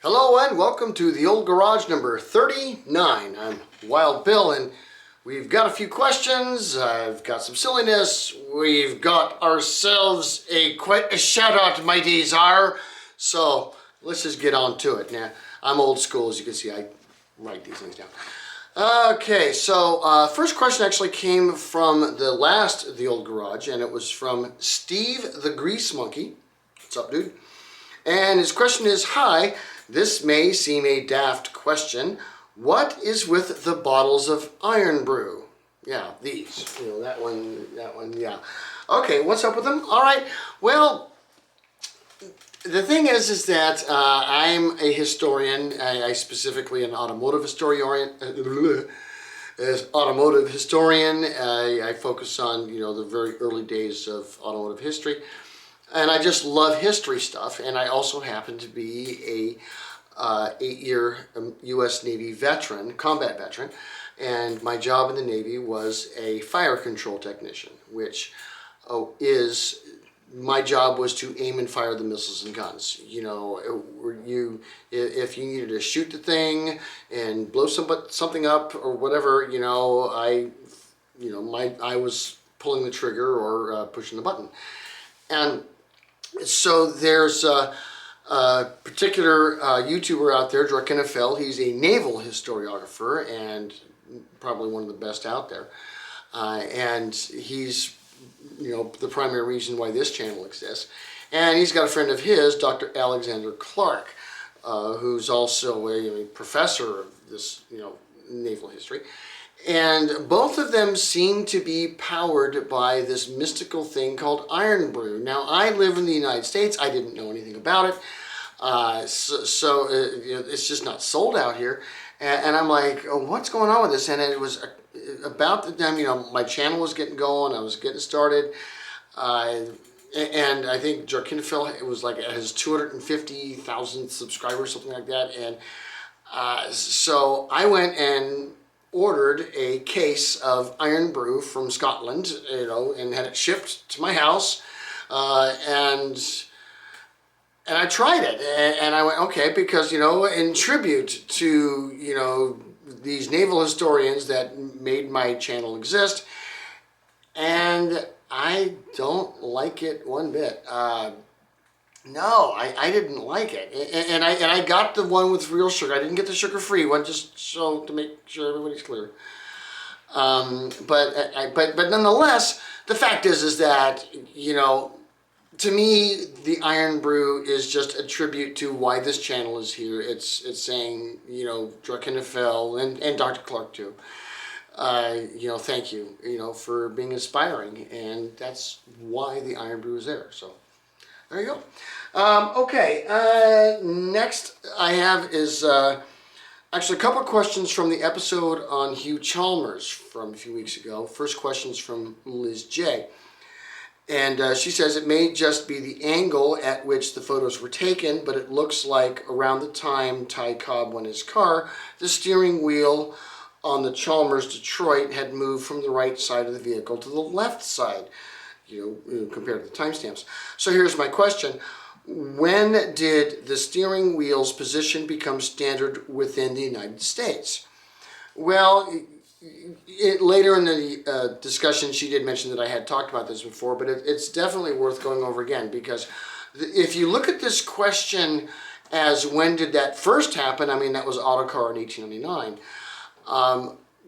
Hello and welcome to the old garage number 39. I'm Wild Bill and we've got a few questions. I've got some silliness. We've got ourselves quite a shout out to Mighty Czar. So let's just get on to it. Now, I'm old school, as you can see. I write these things down. Okay, so first question actually came from the old garage, and it was from Steve the Grease Monkey. What's up, dude? And his question is, hi, this may seem a daft question. What is with the bottles of Irn Bru? Yeah, these. You know, that one, yeah. Okay, what's up with them? All right, well, the thing is that I'm a historian. I specifically an automotive historian. I focus on, you know, the very early days of automotive history. And I just love history stuff, and I also happen to be a 8-year U.S. Navy veteran, combat veteran, and my job in the Navy was a fire control technician, which my job was to aim and fire the missiles and guns. You know, if you needed to shoot the thing and blow something up or whatever, you know, I was pulling the trigger or pushing the button, and so there's a particular YouTuber out there, NFL. He's a naval historiographer and probably one of the best out there. And he's, you know, the primary reason why this channel exists. And he's got a friend of his, Dr. Alexander Clark, who's also a professor of this, you know, naval history. And both of them seem to be powered by this mystical thing called Irn Bru. Now, I live in the United States. I didn't know anything about it. You know, it's just not sold out here. And I'm like, oh, what's going on with this? And it was about the time, you know, my channel was getting going. I was getting started. And I think Jarkinfil, it was like at his 250,000 subscribers, something like that. And so I went and ordered a case of Irn Bru from Scotland, you know, and had it shipped to my house, and I tried it, and I went, okay, because, you know, in tribute to, you know, these naval historians that made my channel exist, and I don't like it one bit. No, I didn't like it, and I got the one with real sugar. I didn't get the sugar-free one, just so to make sure everybody's clear. But nonetheless, the fact is that, you know, to me, the Irn Bru is just a tribute to why this channel is here. It's saying, you know, Jarkinfil and Dr. Clark too. You know, thank you, you know, for being inspiring, and that's why the Irn Bru is there. So. There you go. Okay, next I have is actually a couple of questions from the episode on Hugh Chalmers from a few weeks ago. First question's from Liz J. And she says it may just be the angle at which the photos were taken, but it looks like around the time Ty Cobb won his car, the steering wheel on the Chalmers Detroit had moved from the right side of the vehicle to the left side. You know, compared to the timestamps. So here's my question. When did the steering wheel's position become standard within the United States? Well, later in the discussion, she did mention that I had talked about this before, but it's definitely worth going over again, because if you look at this question as when did that first happen, I mean, that was Autocar in 1899.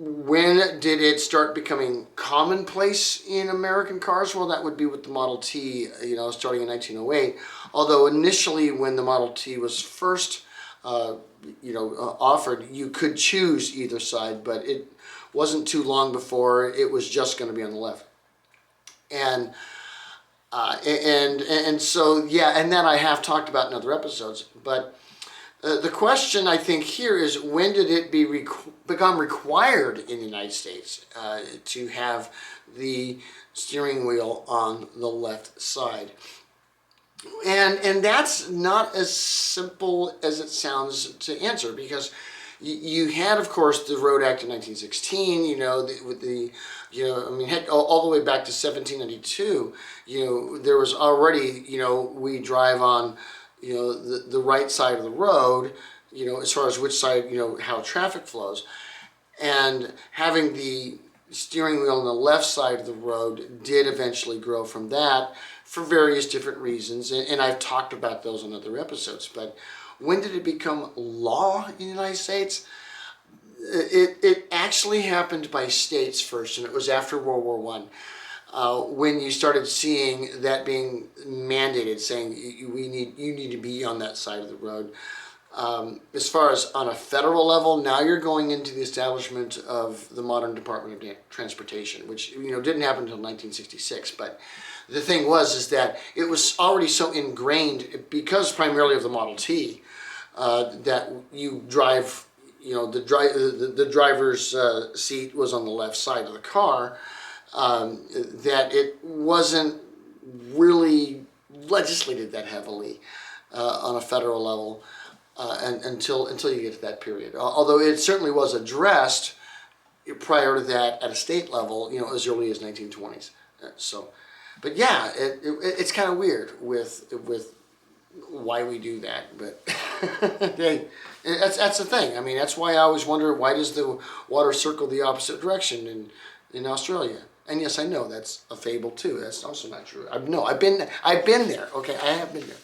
When did it start becoming commonplace in American cars? Well, that would be with the Model T, you know, starting in 1908. Although initially when the Model T was first, you know, offered, you could choose either side, but it wasn't too long before it was just going to be on the left. And so, yeah, and that I have talked about in other episodes, but the question, I think, here is when did it become required in the United States to have the steering wheel on the left side? And that's not as simple as it sounds to answer, because you had, of course, the Road Act of 1916, with the, I mean, heck, all the way back to 1792, there was already, we drive on, the right side of the road, as far as which side, how traffic flows. And having the steering wheel on the left side of the road did eventually grow from that for various different reasons. And I've talked about those on other episodes. But when did it become law in the United States? It actually happened by states first, and it was after World War One. When you started seeing that being mandated, saying you need to be on that side of the road. As far as on a federal level, now you're going into the establishment of the modern Department of Transportation, which didn't happen until 1966. But the thing is that it was already so ingrained, because primarily of the Model T, that you drive. The driver's seat was on the left side of the car. That it wasn't really legislated that heavily on a federal level. And until you get to that period, although it certainly was addressed prior to that at a state level, as early as 1920s. But yeah, it's kind of weird with why we do that. But that's the thing. I mean, that's why I always wonder, why does the water circle the opposite direction in Australia? And yes, I know that's a fable too. That's also not true. I've been there. Okay, I have been there.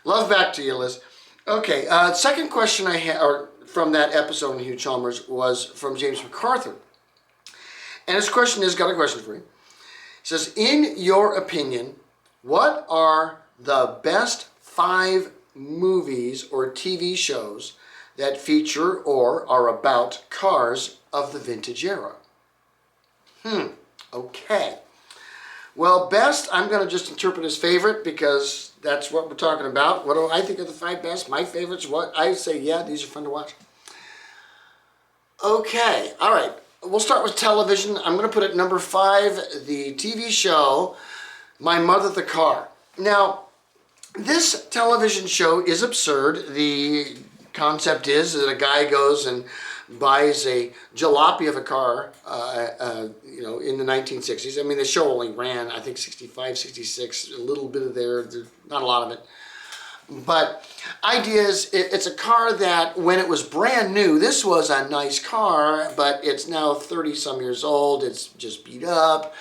Love back to you, Liz. Okay, second question I had, or from that episode on Hugh Chalmers, was from James MacArthur. And his question is, got a question for you. He says, in your opinion, what are the best 5 movies or TV shows that feature or are about cars of the vintage era? Okay. Well, best, I'm going to just interpret as favorite, because that's what we're talking about. What do I think of the 5 best? My favorites, what I say, yeah, these are fun to watch. Okay, all right. We'll start with television. I'm going to put at number 5 the TV show My Mother the Car. Now, this television show is absurd. The concept is that a guy goes and buys a jalopy of a car, in the 1960s. I mean, the show only ran, I think, 65, 66, a little bit of there's not a lot of it. But idea is, it's a car that when it was brand new, this was a nice car, but it's now 30-some years old, it's just beat up,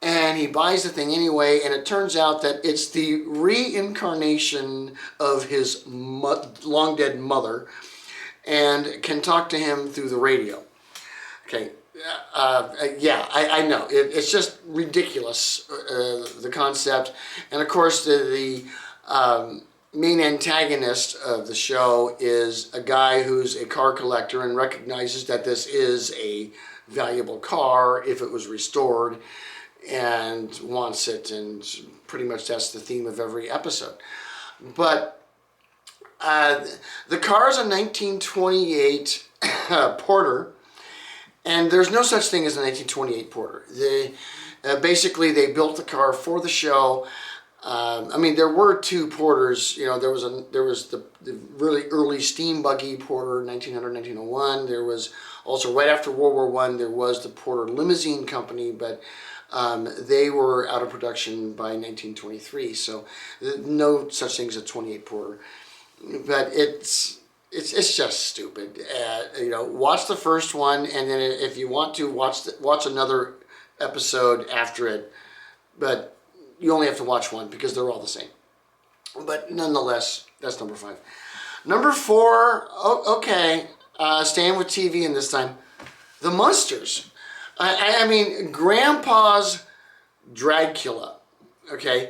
and he buys the thing anyway, and it turns out that it's the reincarnation of his long-dead mother, and can talk to him through the radio. Okay, yeah, I know. It's just ridiculous, the concept. And of course, the main antagonist of the show is a guy who's a car collector and recognizes that this is a valuable car if it was restored, and wants it, and pretty much that's the theme of every episode. But the car is a 1928 Porter, and there's no such thing as a 1928 Porter. Basically, they built the car for the show. I mean, there were 2 Porters. There was the really early steam buggy Porter, 1900, 1901. There was also, right after World War I, there was the Porter Limousine Company, but they were out of production by 1923. So no such thing as a 28 Porter. But it's just stupid. Watch the first one, and then if you want to, watch another episode after it. But you only have to watch one, because they're all the same. But nonetheless, that's number 5. Number 4, okay, staying with TV in this time, The Munsters. I mean, Grandpa's Dragula, okay,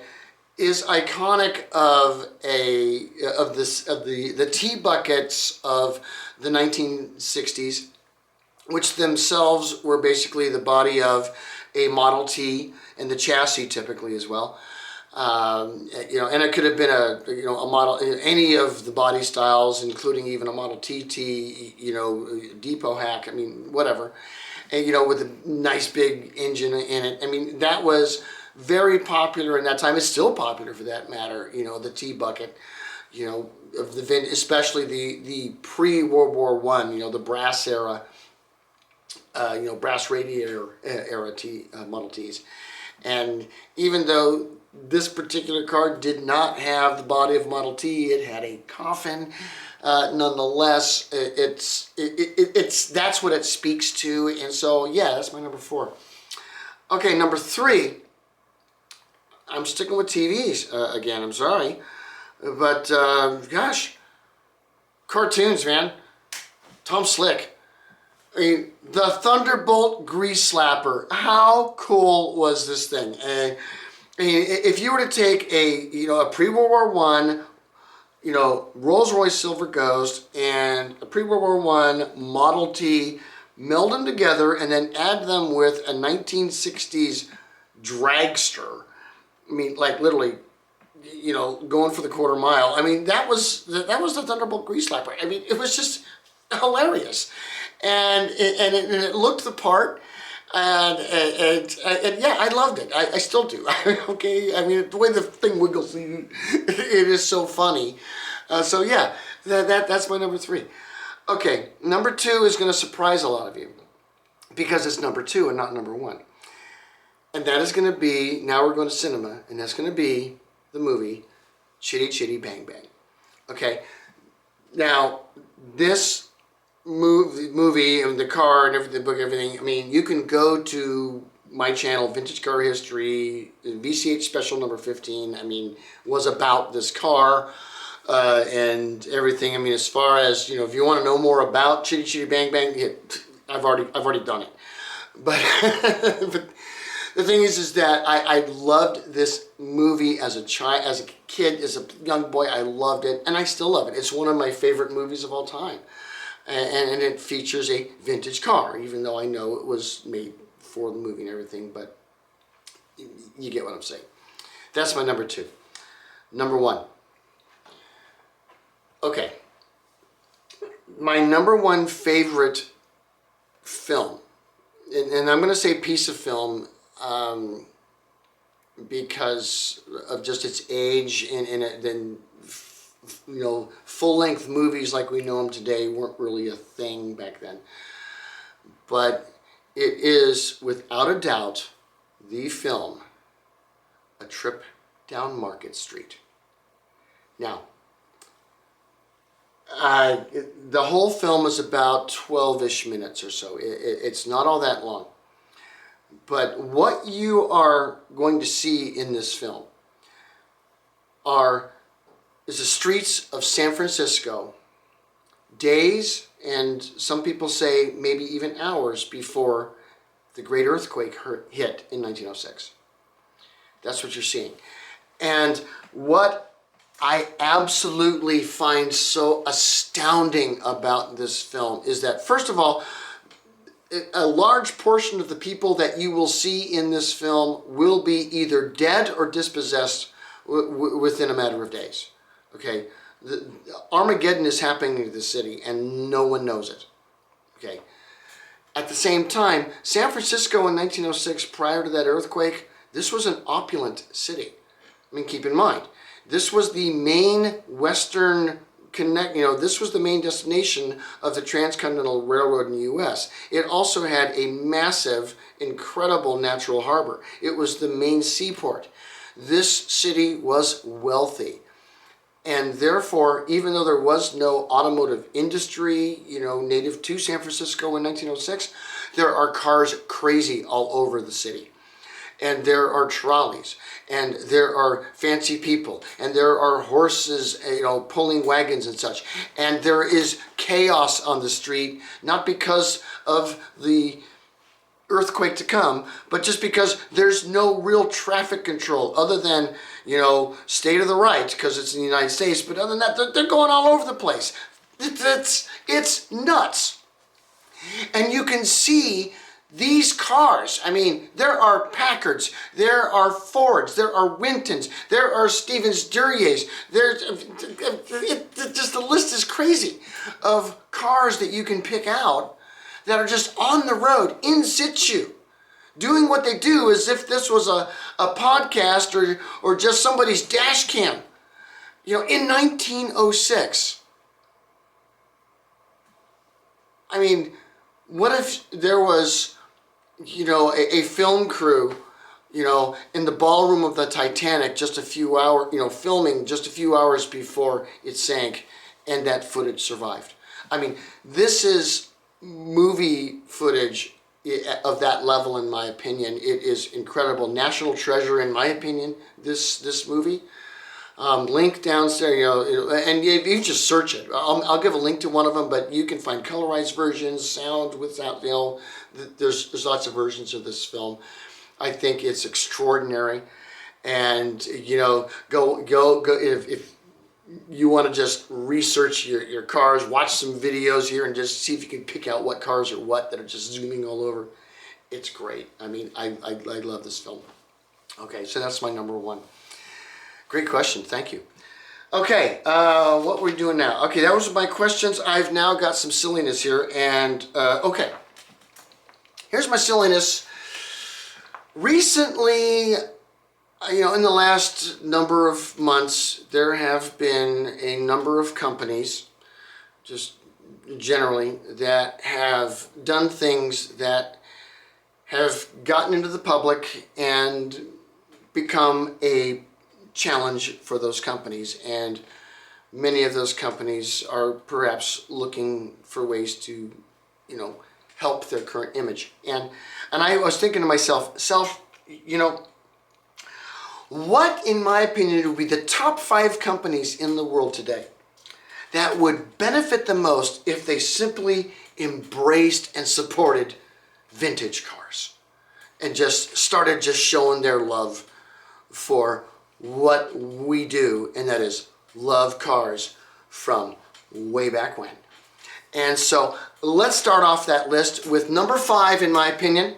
is iconic of the tea buckets of the 1960s, which themselves were basically the body of a Model T, and the chassis typically as well. And it could have been a model, any of the body styles, including even a Model TT, depot hack. I mean, whatever, and with a nice big engine in it. I mean, that was very popular in that time. It's still popular for that matter. You know, the tea bucket. You know, of the especially the pre-World War I. You know, the brass era. You know, brass radiator era Model Ts, and even though this particular car did not have the body of Model T, it had a coffin. Nonetheless, it's that's what it speaks to, and so yeah, that's my number 4. Okay, number 3. I'm sticking with TVs again. I'm sorry, but gosh, cartoons, man. Tom Slick. I mean, the Thunderbolt Grease Slapper. How cool was this thing? I mean, if you were to take a pre-World War I, Rolls-Royce Silver Ghost and a pre-World War I Model T, meld them together and then add them with a 1960s dragster. I mean, like literally, going for the quarter mile. I mean, that was the Thunderbolt Grease Slapper. I mean, it was just hilarious. And it looked the part, and yeah, I loved it. I still do. Okay, I mean, the way the thing wiggles, it is so funny. So yeah, that's my number 3. Okay, number 2 is going to surprise a lot of you because it's number 2 and not number 1, and that is going to be, now we're going to cinema, and that's going to be the movie Chitty Chitty Bang Bang. Okay, now this movie and the car and everything, the book, everything. I mean, you can go to my channel, Vintage Car History, VCH Special number 15. I mean, was about this car and everything. I mean, as far as if you want to know more about Chitty Chitty Bang Bang, I've already done it. But but the thing is that I loved this movie as a child, as a kid, as a young boy. I loved it, and I still love it. It's one of my favorite movies of all time. And it features a vintage car, even though I know it was made for the movie and everything, but you get what I'm saying. That's my number 2. Number 1. Okay. My number 1 favorite film, and I'm going to say piece of film because of just its age and then full-length movies like we know them today weren't really a thing back then. But it is, without a doubt, the film A Trip Down Market Street. Now, the whole film is about 12-ish minutes or so. It's not all that long. But what you are going to see in this film is the streets of San Francisco, days and some people say maybe even hours before the great earthquake hit in 1906. That's what you're seeing. And what I absolutely find so astounding about this film is that, first of all, a large portion of the people that you will see in this film will be either dead or dispossessed within a matter of days. Okay, Armageddon is happening to the city and no one knows it. Okay, at the same time, San Francisco in 1906, prior to that earthquake, this was an opulent city. I mean, keep in mind, this was the main western this was the main destination of the Transcontinental Railroad in the U.S. It also had a massive, incredible natural harbor. It was the main seaport. This city was wealthy. And therefore, even though there was no automotive industry, native to San Francisco in 1906, there are cars crazy all over the city. And there are trolleys, and there are fancy people, and there are horses, pulling wagons and such. And there is chaos on the street, not because of the earthquake to come, but just because there's no real traffic control other than, state of the right, because it's in the United States. But other than that, they're going all over the place. It's nuts. And you can see these cars. I mean, there are Packards, there are Fords, there are Wintons, there are Stevens Duryers. Just the list is crazy of cars that you can pick out that are just on the road, in situ. doing what they do as if this was a podcast or just somebody's dash cam. You know, in 1906. I mean, what if there was, you know, a film crew, you know, in the ballroom of the Titanic just a few hours, you know, filming just a few hours before it sank, and that footage survived. I mean, this is movie footage of that level, in my opinion. It is incredible. National treasure, in my opinion, this movie. Link downstairs, you know, and you just search it. I'll give a link to one of them, but you can find colorized versions, sound without, you know, there's lots of versions of this film. I think it's extraordinary, and you know, go if you want to just research your cars, watch some videos here, and just see if you can pick out what cars are what that are just zooming all over. It's great. I mean, I love this film. Okay, so that's my number one. Great question. Thank you. Okay, what we're doing now. Okay, that was my questions. I've now got some silliness here, and okay. Here's my silliness. Recently, you know, in the last number of months, there have been a number of companies, just generally, that have done things that have gotten into the public and become a challenge for those companies. And many of those companies are perhaps looking for ways to, you know, help their current image. And I was thinking to myself, you know, what, in my opinion, would be the top 5 companies in the world today that would benefit the most if they simply embraced and supported vintage cars and just started just showing their love for what we do, and that is love cars from way back when. And so let's start off that list with number 5, in my opinion,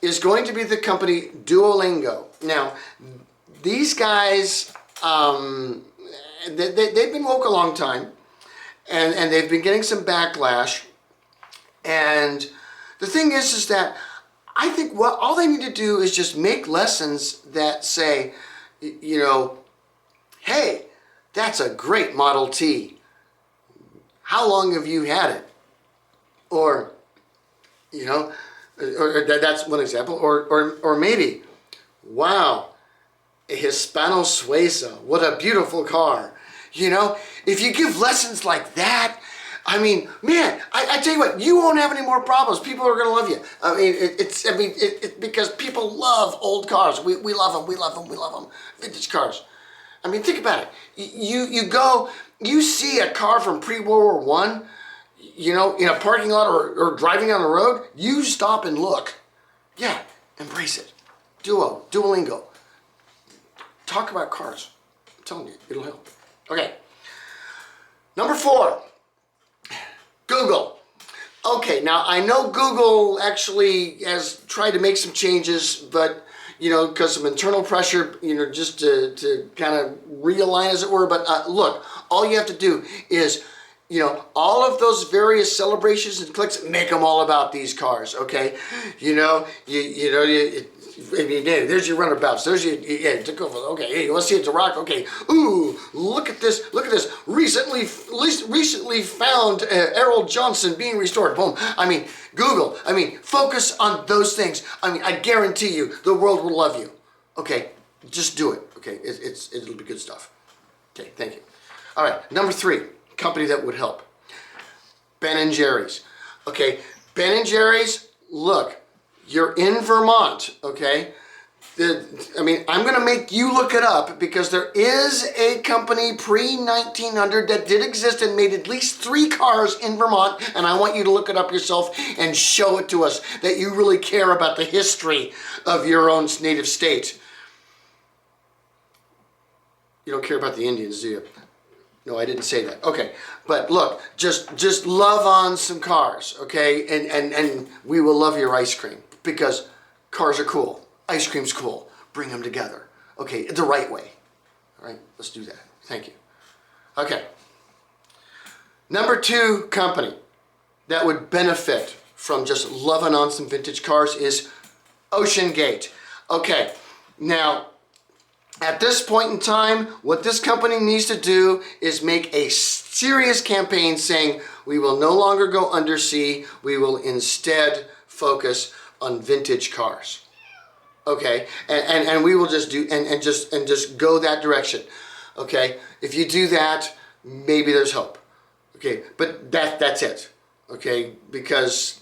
is going to be the company Duolingo. Now, these guys, they've been woke a long time, and they've been getting some backlash. And the thing is that I think what all they need to do is just make lessons that say, you know, hey, that's a great Model T. How long have you had it? Or, you know, or that's one example. Or maybe, wow, a Hispano Suiza, what a beautiful car. You know, if you give lessons like that, I mean, man, I tell you what, you won't have any more problems. People are going to love you. I mean, it's because people love old cars. We love them. We love them. We love them. Vintage cars. I mean, think about it. You see a car from pre-World War I, you know, in a parking lot or driving on the road, you stop and look. Yeah, embrace it. Duolingo. Talk about cars. I'm telling you, it'll help. Okay. Number 4, Google. Okay, now I know Google actually has tried to make some changes, but, you know, because of internal pressure, you know, just to kind of realign, as it were. But look, all you have to do is, you know, all of those various celebrations and clicks, make them all about these cars, okay? You know, there's your runabouts. There's your, yeah, Tacoma. Okay, hey, you want to see it to rock? Okay. Ooh, look at this. Look at this. Recently found Errol Johnson being restored. Boom. I mean, Google. I mean, focus on those things. I mean, I guarantee you, the world will love you. Okay, just do it. Okay, it'll be good stuff. Okay, thank you. All right, number 3, company that would help. Ben & Jerry's. Okay, Ben & Jerry's, look, you're in Vermont, okay? I mean, I'm going to make you look it up because there is a company pre-1900 that did exist and made at least 3 cars in Vermont, and I want you to look it up yourself and show it to us that you really care about the history of your own native state. You don't care about the Indians, do you? No, I didn't say that. Okay, but look, just love on some cars, okay? And we will love your ice cream because cars are cool. Ice cream's cool. Bring them together. Okay, the right way. All right, let's do that. Thank you. Okay. Number 2 company that would benefit from just loving on some vintage cars is Ocean Gate. Okay, now, at this point in time, what this company needs to do is make a serious campaign saying, we will no longer go undersea, we will instead focus on vintage cars. Okay, and we will just do, and just go that direction. Okay, if you do that, maybe there's hope. Okay, but that's it. Okay, because,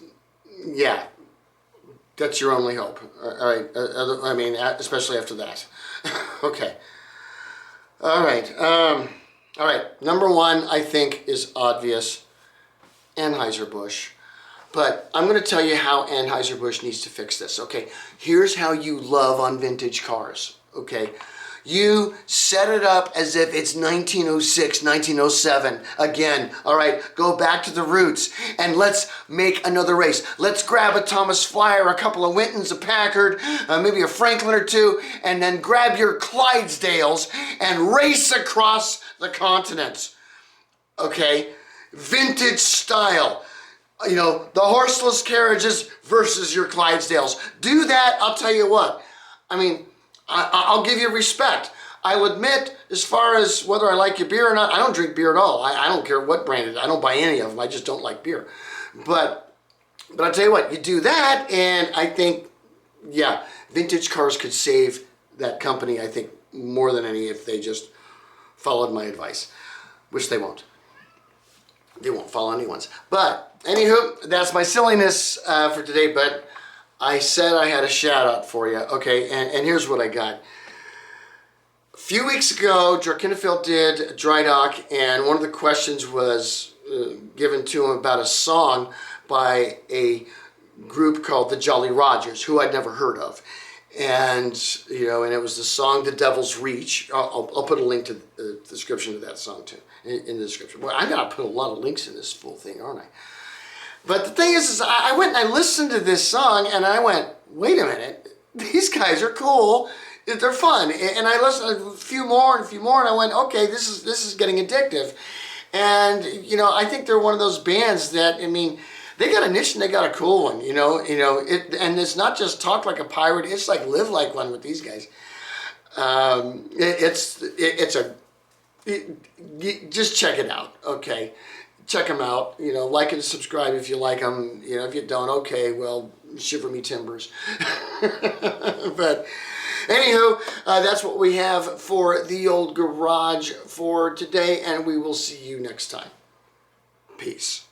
yeah, that's your only hope. All right, I mean, especially after that. Okay. All right. All right. Number one, I think, is obvious. Anheuser-Busch. But I'm going to tell you how Anheuser-Busch needs to fix this. Okay. Here's how you love on vintage cars. Okay. You set it up as if it's 1906, 1907. Again, all right, go back to the roots and let's make another race. Let's grab a Thomas Flyer, a couple of Wintons, a Packard, maybe a Franklin or two, and then grab your Clydesdales and race across the continent. Okay? Vintage style. You know, the horseless carriages versus your Clydesdales. Do that, I'll tell you what. I mean, I'll give you respect. I'll admit, as far as whether I like your beer or not, I don't drink beer at all. I don't care what brand it is. I don't buy any of them. I just don't like beer. But I'll tell you what, you do that, and I think, yeah, vintage cars could save that company, I think, more than any if they just followed my advice, which they won't. They won't follow anyone's. But, anywho, that's my silliness for today, but I said I had a shout out for you, okay, and here's what I got. A few weeks ago, Drakensfield did a dry dock, and one of the questions was given to him about a song by a group called the Jolly Rogers, who I'd never heard of. And, you know, and it was the song The Devil's Reach. I'll put a link to the description of that song, too, in the description. Well, I gotta put a lot of links in this full thing, aren't I? But the thing is I went and I listened to this song and I went, wait a minute, these guys are cool, they're fun. And I listened to a few more and I went, okay, this is getting addictive. And, you know, I think they're one of those bands that, I mean, they got a niche and they got a cool one, you know, and it's not just talk like a pirate, it's like live like one with these guys. Just check it out, okay? Check them out, you know, like and subscribe if you like them. You know, if you don't, okay, well, shiver me timbers. But anywho, that's what we have for the old garage for today, and we will see you next time. Peace.